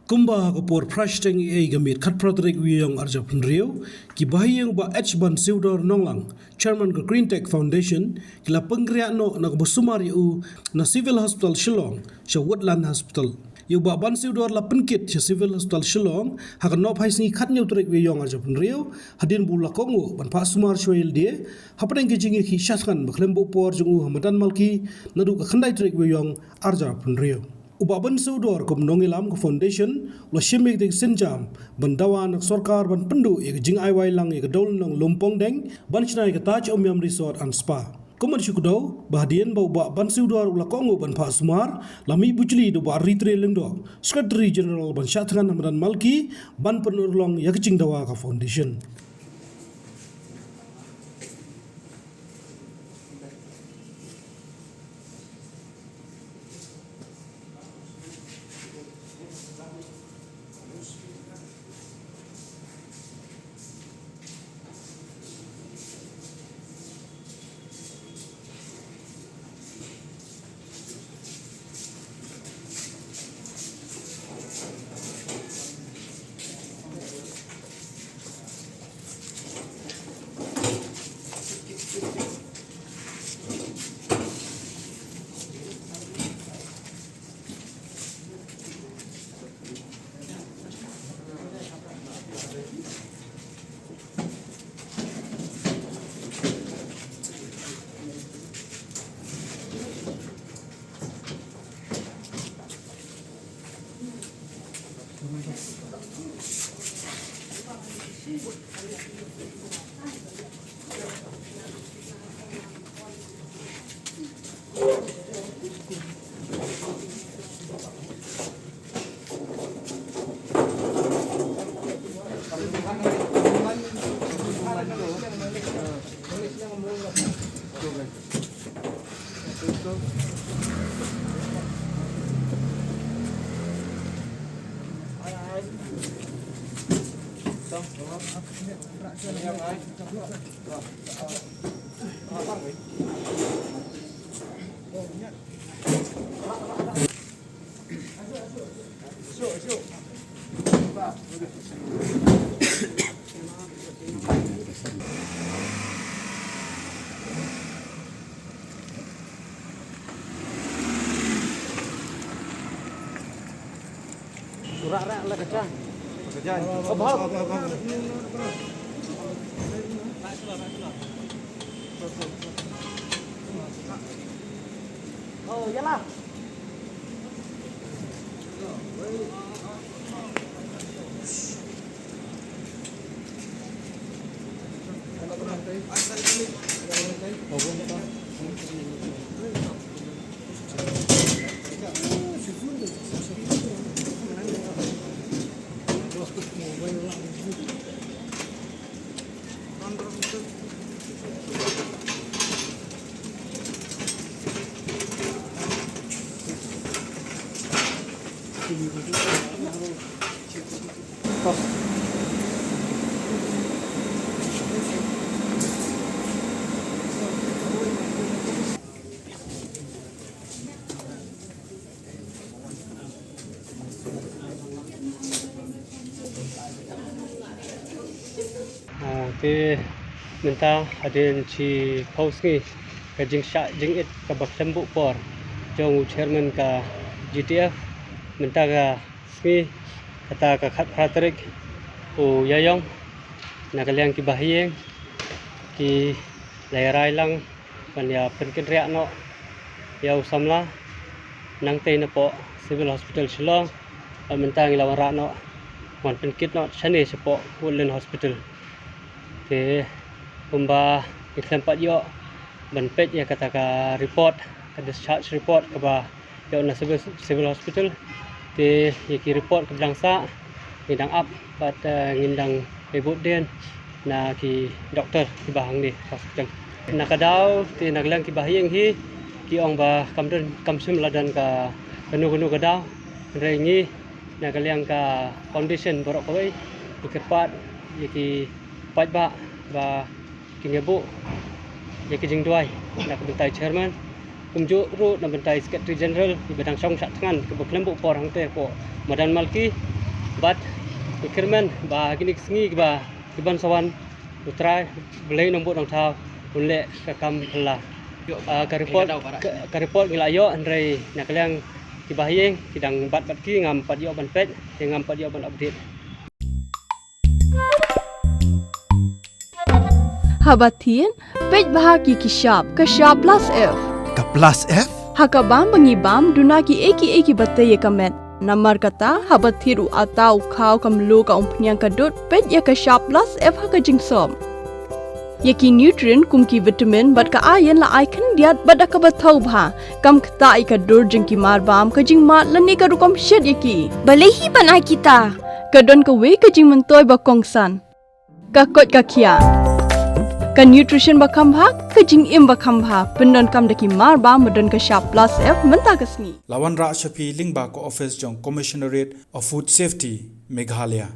Kumba kapur prashteng gamit khat pratrik wiyong arja punrio ki bahiyang ba H ban siudor nonglang chairman ka Green Tech Foundation kila pengriak no na busumari u na Civil Hospital Shillong sha Woodland Hospital yu ba ban siudor la penkit sha Civil Hospital Shillong hak no phai singi khat nyau trik wiyong arja punrio hadin bula kongo ban pa sumar shoyel dia hapeng ki jingi ki shaskan baklem bo por jungu hamadan malki nadu ka khandai trik wiyong arja punrio Ubaban Saudor kum nongilam ke foundation lo shimik ding sinjam bandawa nak sorkar ban pendu ik jing ai wai lang ik dol nong lumpong deng ban chnai ke Taj Omyam Resort and Spa kumar syukdo bahdian bau ba ban Saudor ula kongo ban pa sumar lami bujli do ba ritre lengdo secretary general ban Shatran Hamdan Malki ban penurlong yak jing dawa ka foundation Surat lah kerja. Oh, bahal. Oh, yalah. Thì mình ta hadin chi post ni ka jing sha jing it ka baklembu por jong chairman ka GTF mình ta ga ski kata ka khat pratrik u yayong na kaliang ki bahieng ki lairai lang kan ya penkin ria no yau samla nang te na po Civil Hospital Shillong mình ta ngilawan ra no wan penkit no chane po Woodland Hospital thì kumba iklempat yo benpet ya kata ka report ka discharge report ka ba yo na civil hospital thì ki report ka bangsa ngindang up but ngindang ibut den na ki doktor ki bahang ni hospital nakadaw ti naglang ki bahiyeng hi ki ong ba kamsum ladan ka kanu kadaw rengi nagaliang ka foundation borok kawai ikerpat ki Paj ba kingebu ya kijing duai nak bentai chairman kumju ru na bentai secretary general di bidang song sat ngan ke beklembu por hang te po Madan Malki bat ikirmen ba ginik sngi ba kiban sawan utrai belai nombor dong thau unle ka kam phla ka report ngilayo andrei nakliang kibahiyeng kidang bat ki ngam pat yo ban pet ngam pat yo ban update Habatin pej bahagi kishap plus F Ka plus F? hakabam bangibam dunaki eki batay kamet namar kata habathiru atau kau kamlu ka umpnyang kadut pej ya kishap plus F haka jingsom yaki nutrient kumki vitamin bat ka ayen la icon diat bat ka bathau bha kam khta ai ka dur jingki mar bam ka jing mat lani ka rukom shed yaki balehi banai kita kadon ka we ka jing mentoy ba kongsan ka kot ka kia ka nutrition bakam bha ka jing im bakam bha pendon kam daki mar ba modon ka sharp plus F menta kasni Lawan Ra Shafi Lingba ko office jong Commissionerate of Food Safety Meghalaya